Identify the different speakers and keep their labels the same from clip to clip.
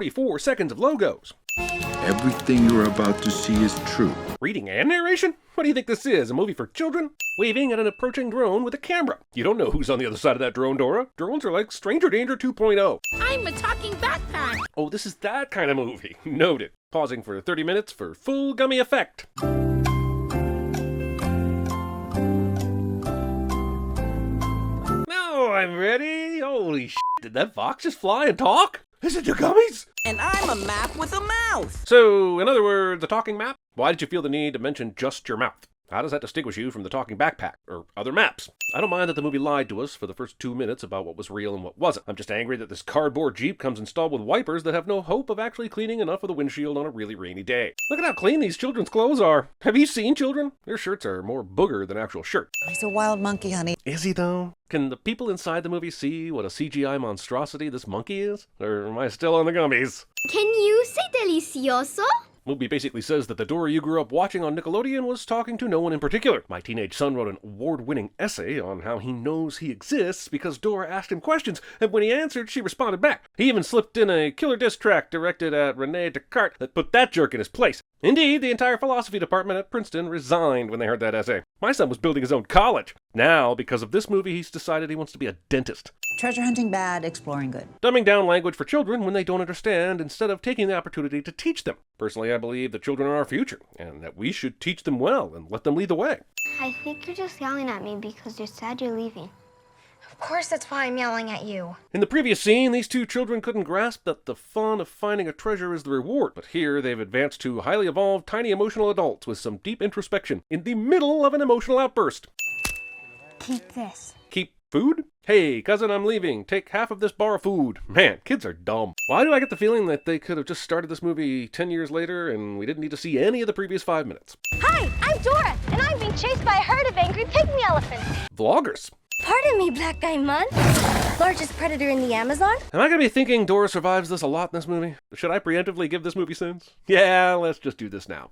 Speaker 1: 44 seconds of logos.
Speaker 2: Everything you're about to see is true.
Speaker 1: Reading and narration? What do you think this is, a movie for children? Waving at an approaching drone with a camera. You don't know who's on the other side of that drone, Dora. Drones are like Stranger Danger 2.0.
Speaker 3: I'm a talking backpack.
Speaker 1: Oh, this is that kind of movie. Noted. Pausing for 30 minutes for full gummy effect. Now I'm ready. Holy shit, did that fox just fly and talk? Is it your gummies?
Speaker 3: And I'm a map with a mouth.
Speaker 1: So, in other words, a talking map? Why did you feel the need to mention just your mouth? How does that distinguish you from the talking backpack, or other maps? I don't mind that the movie lied to us for the first 2 minutes about what was real and what wasn't. I'm just angry that this cardboard Jeep comes installed with wipers that have no hope of actually cleaning enough of the windshield on a really rainy day. Look at how clean these children's clothes are. Have you seen children? Their shirts are more booger than actual shirt.
Speaker 4: He's a wild monkey, honey.
Speaker 1: Is he though? Can the people inside the movie see what a CGI monstrosity this monkey is? Or am I still on the gummies?
Speaker 5: Can you say delicioso?
Speaker 1: Movie basically says that the Dora you grew up watching on Nickelodeon was talking to no one in particular. My teenage son wrote an award-winning essay on how he knows he exists because Dora asked him questions, and when he answered, she responded back. He even slipped in a killer diss track directed at Rene Descartes that put that jerk in his place. Indeed, the entire philosophy department at Princeton resigned when they heard that essay. My son was building his own college. Now, because of this movie, he's decided he wants to be a dentist.
Speaker 4: Treasure hunting bad, exploring good.
Speaker 1: Dumbing down language for children when they don't understand instead of taking the opportunity to teach them. Personally, I believe that children are our future, and that we should teach them well and let them lead the way.
Speaker 5: I think you're just yelling at me because you're sad you're leaving.
Speaker 6: Of course that's why I'm yelling at you.
Speaker 1: In the previous scene, these two children couldn't grasp that the fun of finding a treasure is the reward, but here they've advanced to highly evolved, tiny emotional adults with some deep introspection in the middle of an emotional outburst.
Speaker 5: Keep this.
Speaker 1: Keep food? Hey, cousin, I'm leaving. Take half of this bar of food. Man, kids are dumb. Why do I get the feeling that they could have just started this movie 10 years later and we didn't need to see any of the previous 5 minutes?
Speaker 6: Hi, I'm Dora, and I'm being chased by a herd of angry pygmy elephants.
Speaker 1: Vloggers.
Speaker 6: Pardon me, Black Guy Mun. Largest predator in the Amazon?
Speaker 1: Am I going to be thinking Dora survives this a lot in this movie? Should I preemptively give this movie sins? Yeah, let's just do this now.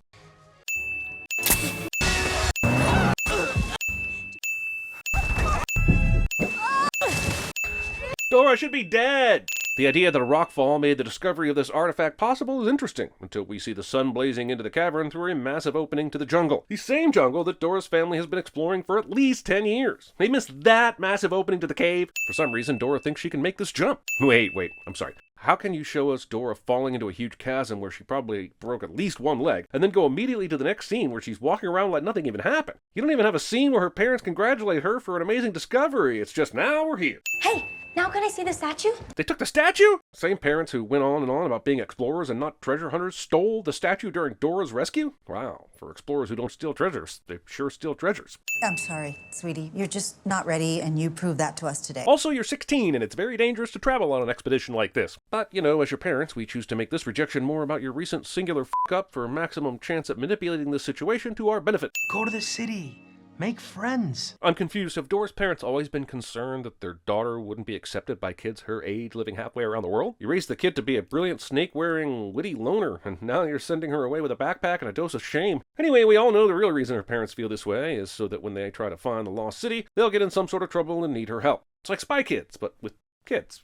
Speaker 1: Dora should be dead! The idea that a rockfall made the discovery of this artifact possible is interesting, until we see the sun blazing into the cavern through a massive opening to the jungle. The same jungle that Dora's family has been exploring for at least 10 years. They missed that massive opening to the cave. For some reason, Dora thinks she can make this jump. Wait, I'm sorry. How can you show us Dora falling into a huge chasm where she probably broke at least one leg, and then go immediately to the next scene where she's walking around like nothing even happened? You don't even have a scene where her parents congratulate her for an amazing discovery. It's just, now we're here.
Speaker 6: Hey, now can I see the statue?
Speaker 1: They took the statue? Same parents who went on and on about being explorers and not treasure hunters stole the statue during Dora's rescue? Wow, for explorers who don't steal treasures, they sure steal treasures.
Speaker 4: I'm sorry, sweetie. You're just not ready, and you proved that to us today.
Speaker 1: Also, you're 16, and it's very dangerous to travel on an expedition like this. But, you know, as your parents, we choose to make this rejection more about your recent singular f*** up for maximum chance at manipulating this situation to our benefit.
Speaker 7: Go to the city. Make friends.
Speaker 1: I'm confused. Have Dora's parents always been concerned that their daughter wouldn't be accepted by kids her age living halfway around the world? You raised the kid to be a brilliant snake-wearing, witty loner, and now you're sending her away with a backpack and a dose of shame. Anyway, we all know the real reason her parents feel this way is so that when they try to find the lost city, they'll get in some sort of trouble and need her help. It's like Spy Kids, but with kids.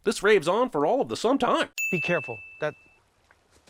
Speaker 1: This raves on for all of the some time.
Speaker 7: Be careful.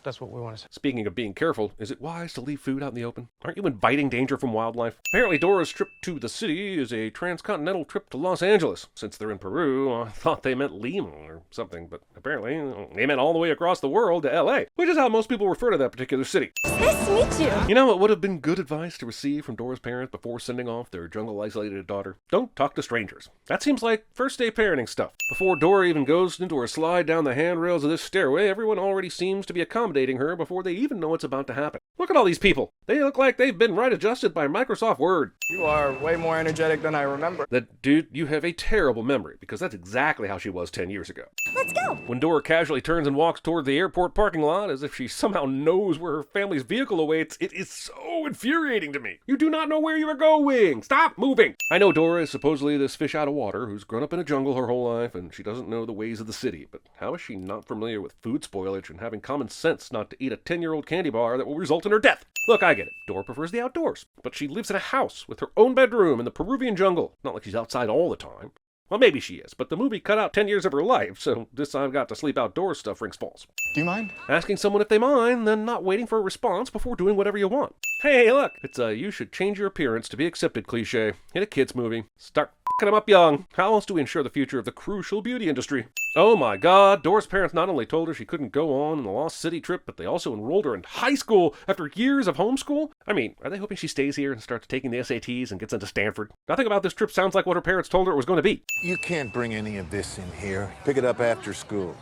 Speaker 7: That's what we want to say.
Speaker 1: Speaking of being careful, is it wise to leave food out in the open? Aren't you inviting danger from wildlife? Apparently Dora's trip to the city is a transcontinental trip to Los Angeles. Since they're in Peru, I thought they meant Lima or something, but apparently they meant all the way across the world to LA, which is how most people refer to that particular city.
Speaker 6: Nice to meet you.
Speaker 1: You know what would have been good advice to receive from Dora's parents before sending off their jungle-isolated daughter? Don't talk to strangers. That seems like first-day parenting stuff. Before Dora even goes into her slide down the handrails of this stairway, everyone already seems to be accommodating her before they even know what's about to happen. Look at all these people. They look like they've been right adjusted by Microsoft Word.
Speaker 8: You are way more energetic than I remember.
Speaker 1: Dude, you have a terrible memory, because that's exactly how she was 10 years ago.
Speaker 6: Let's go.
Speaker 1: When When Dora casually turns and walks toward the airport parking lot as if she somehow knows where her family's vehicle awaits, it is so infuriating to me. You do not know where you are going. Stop moving. I know Dora is supposedly this fish out of water who's grown up in a jungle her whole life and she doesn't know the ways of the city, but how is she not familiar with food spoilage and having common sense not to eat a 10-year-old candy bar that will result in her death? Look, I get it. Dora prefers the outdoors, but she lives in a house with her own bedroom in the Peruvian jungle. Not like she's outside all the time. Well, maybe she is, but the movie cut out 10 years of her life, so this I've got to sleep outdoors stuff rings false.
Speaker 9: Do you mind?
Speaker 1: Asking someone if they mind, then not waiting for a response before doing whatever you want. Hey, look, it's a you should change your appearance to be accepted cliche in a kid's movie. Start f***ing them up young. How else do we ensure the future of the crucial beauty industry? Oh my god, Dora's parents not only told her she couldn't go on the Lost City trip, but they also enrolled her in high school after years of homeschool? I mean, are they hoping she stays here and starts taking the SATs and gets into Stanford? Nothing about this trip sounds like what her parents told her it was going to be.
Speaker 9: You can't bring any of this in here. Pick it up after school.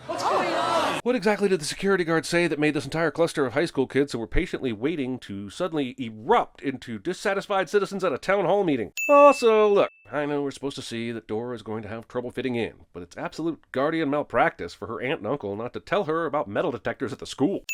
Speaker 1: What exactly did the security guard say that made this entire cluster of high school kids who were patiently waiting to suddenly erupt into dissatisfied citizens at a town hall meeting? Also, look, I know we're supposed to see that Dora is going to have trouble fitting in, but it's absolute guardian malpractice for her aunt and uncle not to tell her about metal detectors at the school.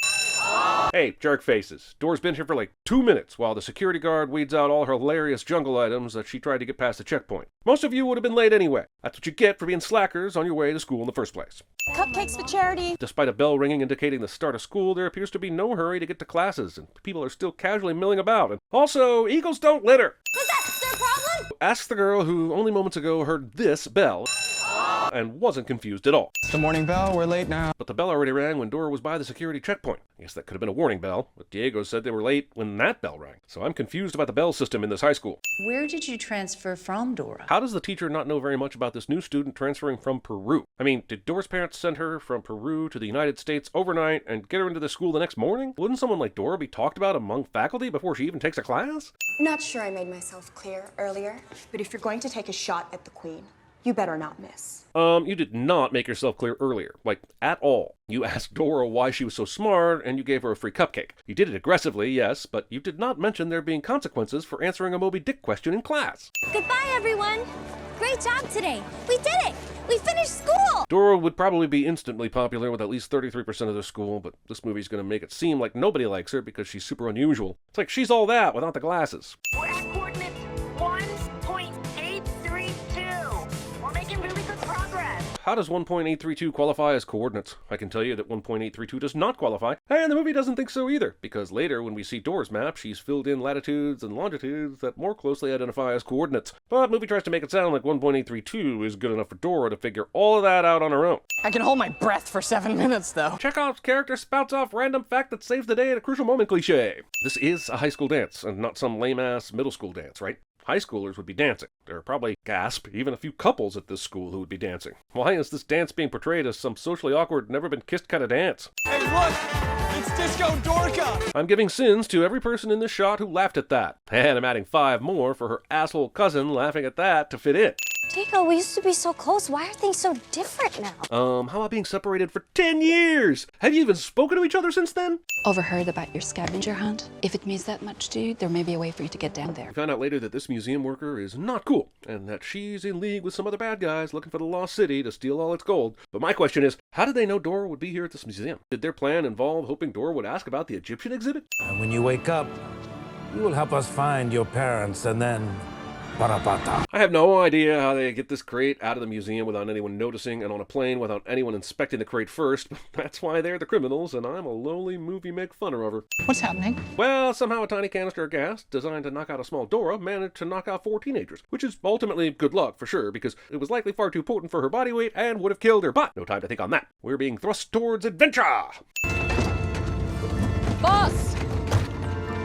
Speaker 1: Hey, jerk faces. Dora's been here for like 2 minutes while the security guard weeds out all her hilarious jungle items that she tried to get past the checkpoint. Most of you would have been late anyway. That's what you get for being slackers on your way to school in the first place.
Speaker 3: Cupcakes for charity.
Speaker 1: Despite a bell ringing indicating the start of school, there appears to be no hurry to get to classes, and people are still casually milling about. And also, eagles don't litter.
Speaker 6: Was that their problem?
Speaker 1: Ask the girl who only moments ago heard this bell and wasn't confused at all.
Speaker 8: The morning bell, we're late now.
Speaker 1: But the bell already rang when Dora was by the security checkpoint. I guess that could have been a warning bell, but Diego said they were late when that bell rang. So I'm confused about the bell system in this high school.
Speaker 4: Where did you transfer from, Dora?
Speaker 1: How does the teacher not know very much about this new student transferring from Peru? I mean, did Dora's parents send her from Peru to the United States overnight and get her into the school the next morning? Wouldn't someone like Dora be talked about among faculty before she even takes a class?
Speaker 10: Not sure I made myself clear earlier, but if you're going to take a shot at the Queen, you better not miss.
Speaker 1: You did not make yourself clear earlier. Like, at all. You asked Dora why she was so smart, and you gave her a free cupcake. You did it aggressively, yes, but you did not mention there being consequences for answering a Moby Dick question in class.
Speaker 6: Goodbye, everyone. Great job today. We did it. We finished school.
Speaker 1: Dora would probably be instantly popular with at least 33% of the school, but this movie's gonna make it seem like nobody likes her because she's super unusual. It's like she's all that without the glasses.
Speaker 11: We're at coordinates 1.832. We're making really good progress.
Speaker 1: How does 1.832 qualify as coordinates? I can tell you that 1.832 does not qualify, and the movie doesn't think so either, because later when we see Dora's map, she's filled in latitudes and longitudes that more closely identify as coordinates. But the movie tries to make it sound like 1.832 is good enough for Dora to figure all of that out on her own.
Speaker 3: I can hold my breath for 7 minutes, though.
Speaker 1: Chekhov's character spouts off random fact that saves the day at a crucial moment cliche. This is a high school dance, and not some lame-ass middle school dance, right? High schoolers would be dancing. There are probably, gasp, even a few couples at this school who would be dancing. Why is this dance being portrayed as some socially awkward, never-been-kissed kind of dance?
Speaker 8: Hey, look! It's Disco Dorka!
Speaker 1: I'm giving sins to every person in this shot who laughed at that. And I'm adding 5 more for her asshole cousin laughing at that to fit in.
Speaker 6: Diego, we used to be so close. Why are things so different now?
Speaker 1: How about being separated for 10 years? Have you even spoken to each other since then?
Speaker 12: Overheard about your scavenger hunt. If it means that much to you, there may be a way for you to get down there.
Speaker 1: We found out later that this museum worker is not cool, and that she's in league with some other bad guys looking for the Lost City to steal all its gold. But my question is, how did they know Dora would be here at this museum? Did their plan involve hoping Dora would ask about the Egyptian exhibit?
Speaker 13: And when you wake up, you will help us find your parents, and then... Parapata.
Speaker 1: I have no idea how they get this crate out of the museum without anyone noticing and on a plane without anyone inspecting the crate first, but that's why they're the criminals and I'm a lowly movie make-funner of her.
Speaker 3: What's happening?
Speaker 1: Well, somehow a tiny canister of gas, designed to knock out a small Dora, managed to knock out 4 teenagers, which is ultimately good luck for sure, because it was likely far too potent for her body weight and would have killed her, but no time to think on that. We're being thrust towards adventure!
Speaker 3: Boss!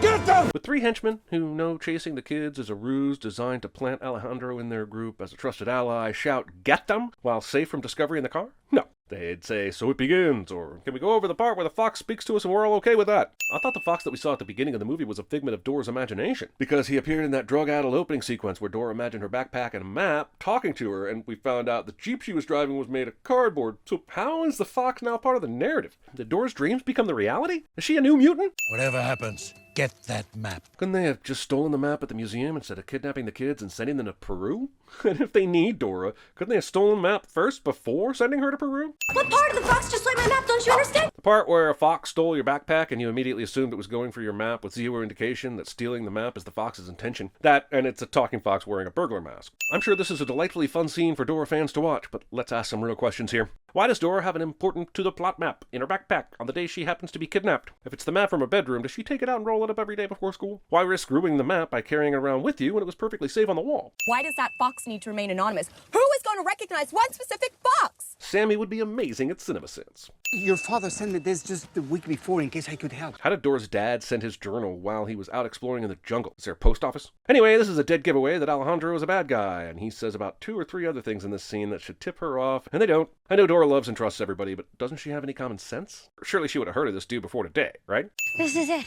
Speaker 1: Get them! With 3 henchmen who know chasing the kids is a ruse designed to plant Alejandro in their group as a trusted ally shout, "Get them!" while safe from discovery in the car? No. They'd say, "So it begins," or "Can we go over the part where the fox speaks to us and we're all okay with that?" I thought the fox that we saw at the beginning of the movie was a figment of Dora's imagination, because he appeared in that drug-addled opening sequence where Dora imagined her backpack and a map talking to her, and we found out the Jeep she was driving was made of cardboard. So how is the fox now part of the narrative? Did Dora's dreams become the reality? Is she a new mutant?
Speaker 13: Whatever happens, get that map.
Speaker 1: Couldn't they have just stolen the map at the museum instead of kidnapping the kids and sending them to Peru? And if they need Dora, couldn't they have stolen the map first before sending her to Peru?
Speaker 6: What part of the fox just stole my map? Don't you understand?
Speaker 1: The part where a fox stole your backpack and you immediately assumed it was going for your map with zero indication that stealing the map is the fox's intention. That, and it's a talking fox wearing a burglar mask. I'm sure this is a delightfully fun scene for Dora fans to watch, but let's ask some real questions here. Why does Dora have an important to-the-plot map in her backpack on the day she happens to be kidnapped? If it's the map from her bedroom, does she take it out and roll it up every day before school? Why risk ruining the map by carrying it around with you when it was perfectly safe on the wall?
Speaker 3: Why does that fox need to remain anonymous? Who is going to recognize one specific fox?
Speaker 1: Sammy would be amazing at CinemaSins.
Speaker 8: Your father sent me this just the week before in case I could help.
Speaker 1: How did Dora's dad send his journal while he was out exploring in the jungle? Is there a post office? Anyway, this is a dead giveaway that Alejandro is a bad guy, and he says about 2 or 3 other things in this scene that should tip her off, and they don't. I know Dora loves and trusts everybody, but doesn't she have any common sense? Surely she would have heard of this dude before today, right?
Speaker 6: This is it.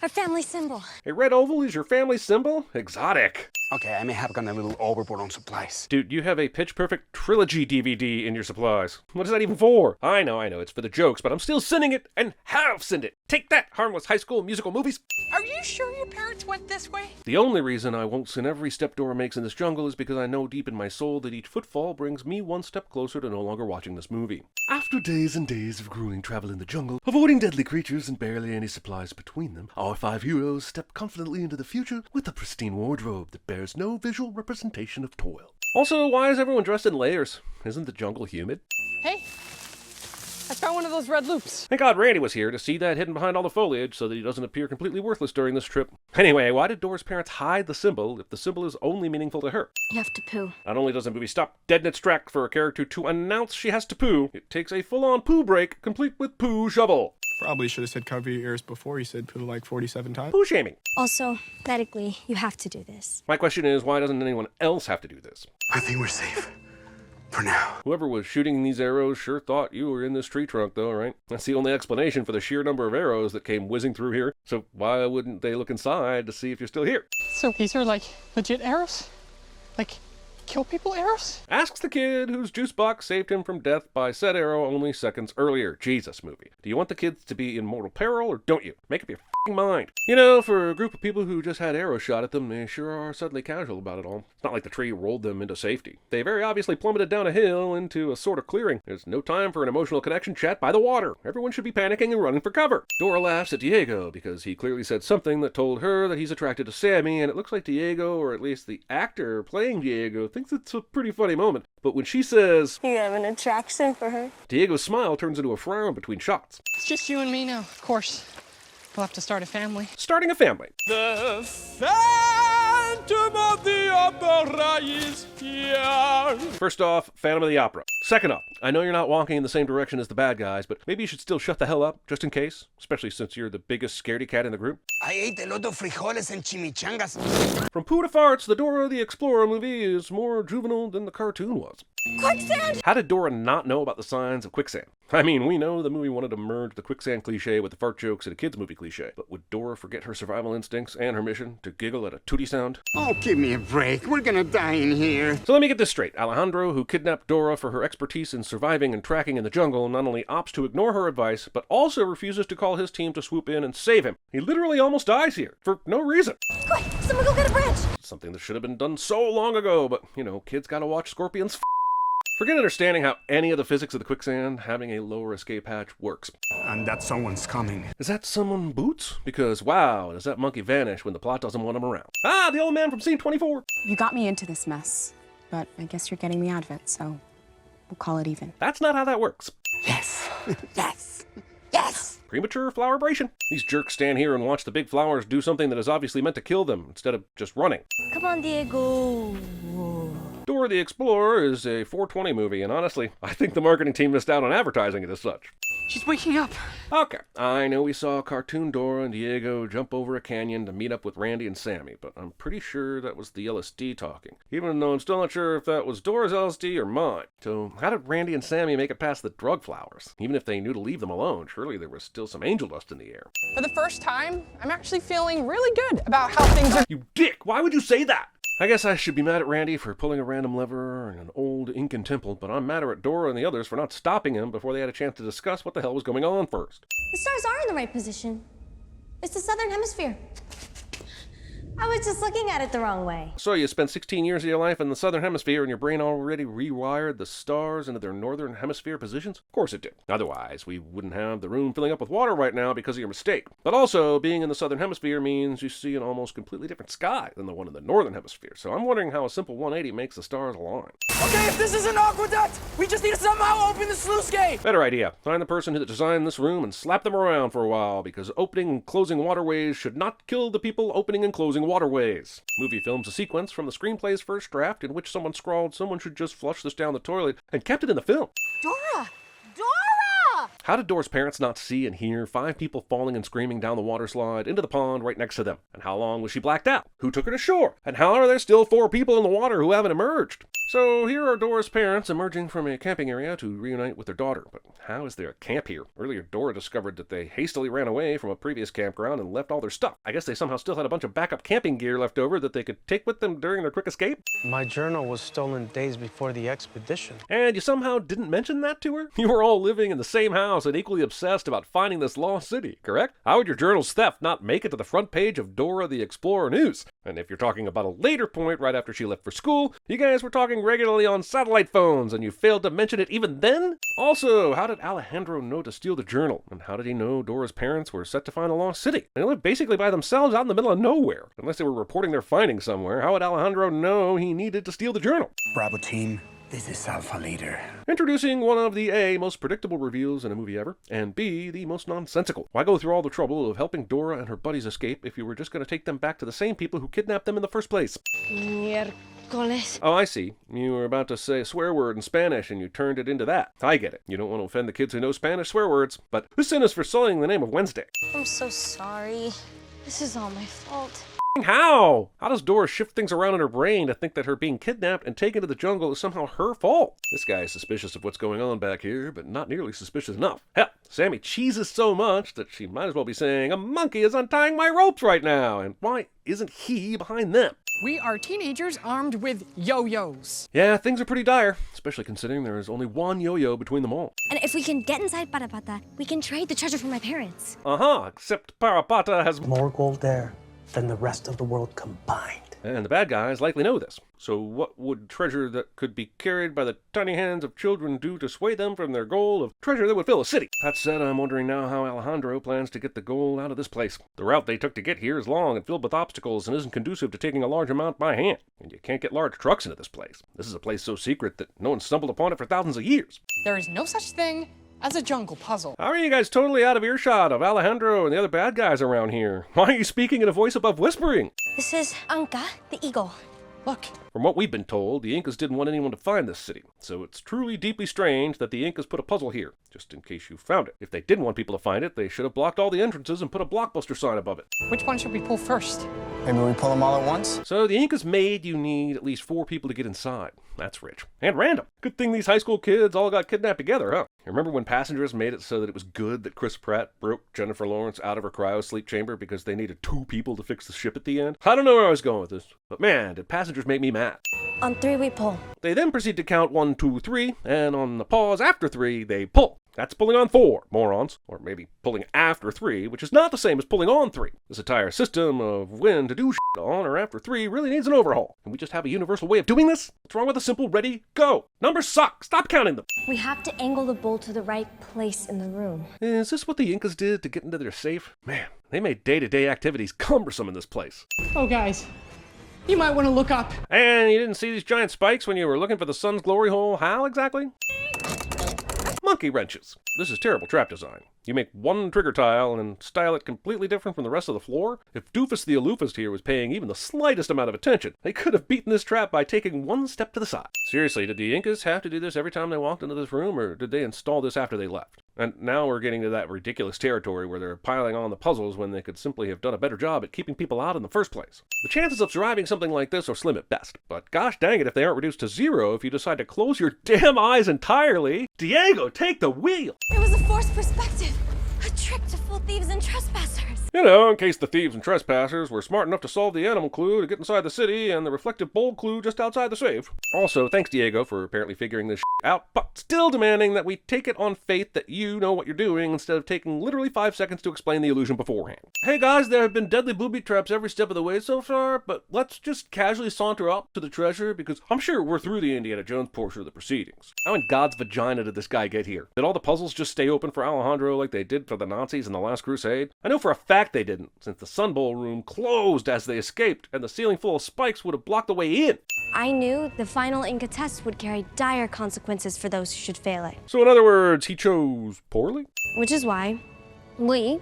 Speaker 6: Our family symbol.
Speaker 1: A red oval is your family symbol? Exotic.
Speaker 8: Okay, I may have gone a little overboard on supplies.
Speaker 1: Dude, you have a Pitch Perfect trilogy DVD in your supplies. What is that even for? I know, it's for the jokes, but I'm still sending it and have sent it. Take that, harmless high school musical movies.
Speaker 3: Are you sure your parents went this way?
Speaker 1: The only reason I won't sin every step Dora makes in this jungle is because I know deep in my soul that each footfall brings me one step closer to no longer watching this movie. After days and days of grueling travel in the jungle, avoiding deadly creatures and barely any supplies between them, our 5 heroes step confidently into the future with a pristine wardrobe that bears no visual representation of toil. Also, why is everyone dressed in layers? Isn't the jungle humid?
Speaker 3: Hey, I found one of those red loops.
Speaker 1: Thank God Randy was here to see that hidden behind all the foliage so that he doesn't appear completely worthless during this trip. Anyway, why did Dora's parents hide the symbol if the symbol is only meaningful to her?
Speaker 6: You have to poo.
Speaker 1: Not only does the movie stop dead in its track for a character to announce she has to poo, it takes a full-on poo break complete with poo shovel.
Speaker 8: Probably should have said cover your ears before you said poo like 47 times.
Speaker 1: Poo shaming.
Speaker 6: Also, medically, you have to do this.
Speaker 1: My question is, why doesn't anyone else have to do this?
Speaker 8: I think we're safe. For now.
Speaker 1: Whoever was shooting these arrows sure thought you were in this tree trunk, though, right? That's the only explanation for the sheer number of arrows that came whizzing through here. So why wouldn't they look inside to see if you're still here?
Speaker 3: So these are like legit arrows? Like kill people arrows?
Speaker 1: Asks the kid whose juice box saved him from death by said arrow only seconds earlier. Jesus, movie. Do you want the kids to be in mortal peril or don't you? Make up your f***ing mind. You know, for a group of people who just had arrows shot at them, they sure are suddenly casual about it all. It's not like the tree rolled them into safety. They very obviously plummeted down a hill into a sort of clearing. There's no time for an emotional connection chat by the water. Everyone should be panicking and running for cover. Dora laughs at Diego because he clearly said something that told her that he's attracted to Sammy, and it looks like Diego, or at least the actor playing Diego, thinks it's a pretty funny moment. But when she says,
Speaker 6: You have an attraction for her?
Speaker 1: Diego's smile turns into a frown between shots.
Speaker 3: It's just you and me now, of course. We'll have to start a family.
Speaker 1: Starting a family.
Speaker 8: The Phantom of the Opera is here.
Speaker 1: First off, Phantom of the Opera. Second off, I know you're not walking in the same direction as the bad guys, but maybe you should still shut the hell up, just in case, especially since you're the biggest scaredy cat in the group.
Speaker 8: I ate a lot of frijoles and chimichangas.
Speaker 1: From poo to farts, the Dora the Explorer movie is more juvenile than the cartoon was.
Speaker 6: Quicksand!
Speaker 1: How did Dora not know about the signs of quicksand? I mean, we know the movie wanted to merge the quicksand cliche with the fart jokes in a kids' movie cliche, but would Dora forget her survival instincts and her mission to giggle at a tootie sound?
Speaker 8: Oh, give me a break. We're gonna die in here.
Speaker 1: So let me get this straight. Alejandro, who kidnapped Dora for her expertise in surviving and tracking in the jungle, not only opts to ignore her advice, but also refuses to call his team to swoop in and save him. He literally almost dies here, for no reason.
Speaker 6: Quick, someone go get a branch!
Speaker 1: Something that should have been done so long ago, but, you know, kids gotta watch Scorpions Forget understanding how any of the physics of the quicksand, having a lower escape hatch works.
Speaker 8: And that someone's coming.
Speaker 1: Is that someone Boots? Because, wow, does that monkey vanish when the plot doesn't want him around. Ah, the old man from scene 24!
Speaker 3: You got me into this mess, but I guess you're getting me out of it, so we'll call it even.
Speaker 1: That's not how that works.
Speaker 8: Yes! Yes! Yes!
Speaker 1: Premature flowerbration. These jerks stand here and watch the big flowers do something that is obviously meant to kill them, instead of just running.
Speaker 6: Come on, Diego.
Speaker 1: Dora the Explorer is a 420 movie, and honestly, I think the marketing team missed out on advertising it as such.
Speaker 3: She's waking up.
Speaker 1: Okay, I know we saw cartoon Dora and Diego jump over a canyon to meet up with Randy and Sammy, but I'm pretty sure that was the LSD talking, even though I'm still not sure if that was Dora's LSD or mine. So how did Randy and Sammy make it past the drug flowers? Even if they knew to leave them alone, surely there was still some angel dust in the air.
Speaker 3: For the first time, I'm actually feeling really good about how things are.
Speaker 1: You dick! Why would you say that? I guess I should be mad at Randy for pulling a random lever in an old Incan temple, but I'm madder at Dora and the others for not stopping him before they had a chance to discuss what the hell was going on first.
Speaker 6: The stars are in the right position. It's the Southern Hemisphere. I was just looking at it the wrong way.
Speaker 1: So you spent 16 years of your life in the southern hemisphere and your brain already rewired the stars into their northern hemisphere positions? Of course it did. Otherwise, we wouldn't have the room filling up with water right now because of your mistake. But also, being in the southern hemisphere means you see an almost completely different sky than the one in the northern hemisphere. So I'm wondering how a simple 180 makes the stars align.
Speaker 14: Okay, if this is an aqueduct, we just need to somehow open the sluice gate!
Speaker 1: Better idea. Find the person who designed this room and slap them around for a while, because opening and closing waterways should not kill the people opening and closing waterways. Movie films a sequence from the screenplay's first draft in which someone scrawled, "Someone should just flush this down the toilet," and kept it in the film.
Speaker 6: Dora! Dora!
Speaker 1: How did Dora's parents not see and hear 5 people falling and screaming down the water slide into the pond right next to them? And how long was she blacked out? Who took her to shore? And how are there still 4 people in the water who haven't emerged? So here are Dora's parents emerging from a camping area to reunite with their daughter. But how is there a camp here? Earlier, Dora discovered that they hastily ran away from a previous campground and left all their stuff. I guess they somehow still had a bunch of backup camping gear left over that they could take with them during their quick escape.
Speaker 7: My journal was stolen days before the expedition.
Speaker 1: And you somehow didn't mention that to her? You were all living in the same house and equally obsessed about finding this lost city, correct? How would your journal's theft not make it to the front page of Dora the Explorer News? And if you're talking about a later point right after she left for school, you guys were talking regularly on satellite phones and you failed to mention it even then? Also, how did Alejandro know to steal the journal? And how did he know Dora's parents were set to find a lost city? They lived basically by themselves out in the middle of nowhere. Unless they were reporting their findings somewhere, how would Alejandro know he needed to steal the journal?
Speaker 15: Bravo team, this is Alpha Leader.
Speaker 1: Introducing one of the A, most predictable reveals in a movie ever, and B, the most nonsensical. Why go through all the trouble of helping Dora and her buddies escape if you were just going to take them back to the same people who kidnapped them in the first place? Oh, I see. You were about to say a swear word in Spanish and you turned it into that. I get it. You don't want to offend the kids who know Spanish swear words, but this sin is for sullying the name of Wednesday.
Speaker 6: I'm so sorry. This is all my fault.
Speaker 1: How? How does Dora shift things around in her brain to think that her being kidnapped and taken to the jungle is somehow her fault? This guy is suspicious of what's going on back here, but not nearly suspicious enough. Hell, Sammy cheeses so much that she might as well be saying, "A monkey is untying my ropes right now," and why isn't he behind them?
Speaker 16: We are teenagers armed with yo-yos.
Speaker 1: Yeah, things are pretty dire, especially considering there is only one yo-yo between them all.
Speaker 6: And if we can get inside Parapata, we can trade the treasure for my parents.
Speaker 1: Except Parapata has
Speaker 17: more gold there than the rest of the world combined.
Speaker 1: And the bad guys likely know this. So what would treasure that could be carried by the tiny hands of children do to sway them from their goal of treasure that would fill a city? That said, I'm wondering now how Alejandro plans to get the gold out of this place. The route they took to get here is long and filled with obstacles and isn't conducive to taking a large amount by hand. And you can't get large trucks into this place. This is a place so secret that no one stumbled upon it for thousands of years.
Speaker 16: There is no such thing as a jungle puzzle.
Speaker 1: How are you guys totally out of earshot of Alejandro and the other bad guys around here? Why are you speaking in a voice above whispering?
Speaker 6: This is Anka, the eagle.
Speaker 16: Look.
Speaker 1: From what we've been told, the Incas didn't want anyone to find this city, so it's truly deeply strange that the Incas put a puzzle here, just in case you found it. If they didn't want people to find it, they should have blocked all the entrances and put a blockbuster sign above it.
Speaker 16: Which one should we pull first?
Speaker 15: Maybe we pull them all at once?
Speaker 1: So the Incas made you need at least 4 people to get inside. That's rich. And random. Good thing these high school kids all got kidnapped together, huh? Remember when Passengers made it so that it was good that Chris Pratt broke Jennifer Lawrence out of her cryo sleep chamber because they needed 2 people to fix the ship at the end? I don't know where I was going with this, but man, did Passengers make me mad.
Speaker 6: On 3 we pull.
Speaker 1: They then proceed to count 1, 2, 3, and on the pause after 3, they pull. That's pulling on 4, morons. Or maybe pulling after 3, which is not the same as pulling on 3. This entire system of when to do shit on or after 3 really needs an overhaul. Can we just have a universal way of doing this? What's wrong with a simple ready, go? Numbers suck. Stop counting them.
Speaker 6: We have to angle the bowl to the right place in the room.
Speaker 1: Is this what the Incas did to get into their safe? Man, they made day-to-day activities cumbersome in this place.
Speaker 16: Oh, guys. You might want to look up.
Speaker 1: And you didn't see these giant spikes when you were looking for the sun's glory hole? How exactly? Monkey wrenches. This is terrible trap design. You make one trigger tile and style it completely different from the rest of the floor. If Doofus the Aloofist here was paying even the slightest amount of attention, they could have beaten this trap by taking one step to the side. Seriously, did the Incas have to do this every time they walked into this room, or did they install this after they left? And now we're getting to that ridiculous territory where they're piling on the puzzles when they could simply have done a better job at keeping people out in the first place. The chances of surviving something like this are slim at best, but gosh dang it if they aren't reduced to 0 if you decide to close your damn eyes entirely. Diego, take the wheel!
Speaker 6: It was a forced perspective. A trick to fool thieves and trespassers.
Speaker 1: You know, in case the thieves and trespassers were smart enough to solve the animal clue to get inside the city and the reflective bowl clue just outside the safe. Also, thanks Diego for apparently figuring this out, but still demanding that we take it on faith that you know what you're doing instead of taking literally 5 seconds to explain the illusion beforehand. Hey guys, there have been deadly booby traps every step of the way so far, but let's just casually saunter up to the treasure because I'm sure we're through the Indiana Jones portion of the proceedings. How in God's vagina did this guy get here? Did all the puzzles just stay open for Alejandro like they did for the Nazis in the Last Crusade? I know for a fact they didn't, since the Sun Bowl room closed as they escaped, and the ceiling full of spikes would have blocked the way in.
Speaker 6: I knew the final Inca test would carry dire consequences for those who should fail it.
Speaker 1: So in other words, he chose poorly?
Speaker 6: Which is why we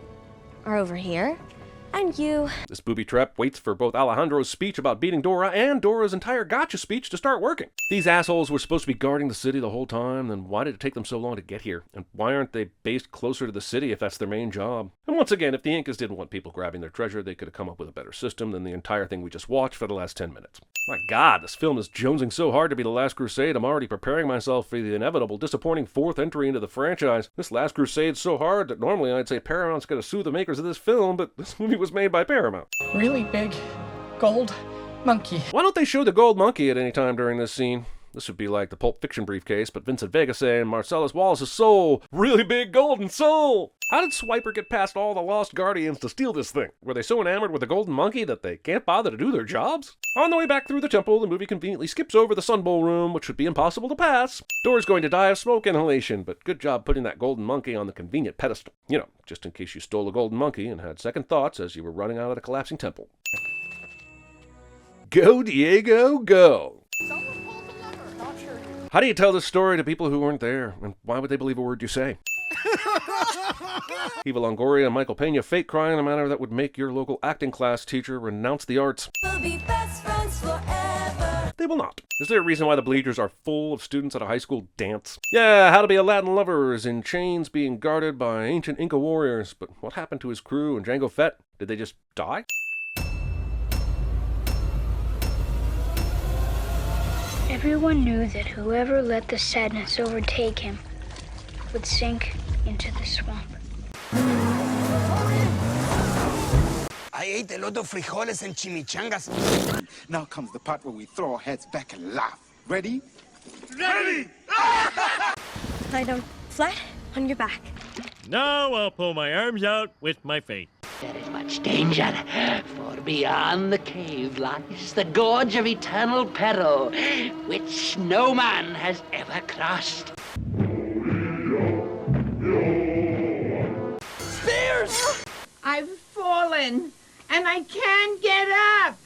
Speaker 6: are over here, and you...
Speaker 1: This booby trap waits for both Alejandro's speech about beating Dora and Dora's entire gotcha speech to start working. These assholes were supposed to be guarding the city the whole time, then why did it take them so long to get here? And why aren't they based closer to the city if that's their main job? And once again, if the Incas didn't want people grabbing their treasure, they could have come up with a better system than the entire thing we just watched for the last 10 minutes. My God, this film is jonesing so hard to be The Last Crusade, I'm already preparing myself for the inevitable disappointing fourth entry into the franchise. This Last Crusade's so hard that normally I'd say Paramount's gonna sue the makers of this film, but this movie was made by Paramount.
Speaker 16: Really big gold monkey.
Speaker 1: Why don't they show the gold monkey at any time during this scene? This would be like the Pulp Fiction briefcase, but Vincent Vega saying Marcellus Wallace's soul, really big golden soul. How did Swiper get past all the Lost Guardians to steal this thing? Were they so enamored with the golden monkey that they can't bother to do their jobs? On the way back through the temple, the movie conveniently skips over the Sun Bowl room, which would be impossible to pass. Dora's going to die of smoke inhalation, but good job putting that golden monkey on the convenient pedestal. You know, just in case you stole a golden monkey and had second thoughts as you were running out of the collapsing temple. Go, Diego, go! How do you tell this story to people who weren't there? And why would they believe a word you say? Eva Longoria and Michael Pena fake cry in a manner that would make your local acting class teacher renounce the arts.
Speaker 18: We'll be best friends forever.
Speaker 1: They will not. Is there a reason why the bleachers are full of students at a high school dance? Yeah, How to Be a Latin Lover is in chains being guarded by ancient Inca warriors, but what happened to his crew and Django Fett? Did they just die?
Speaker 19: Everyone knew that whoever let the sadness overtake him would sink into the swamp.
Speaker 15: I ate a lot of frijoles and chimichangas.
Speaker 20: Now comes the part where we throw our heads back and laugh. Ready?
Speaker 15: Ready!
Speaker 6: Lie down flat on your back.
Speaker 21: Now I'll pull my arms out with my feet.
Speaker 22: There is much danger, for beyond the cave lies the gorge of eternal peril, which no man has ever crossed.
Speaker 23: Spears! I've fallen, and I can't get up.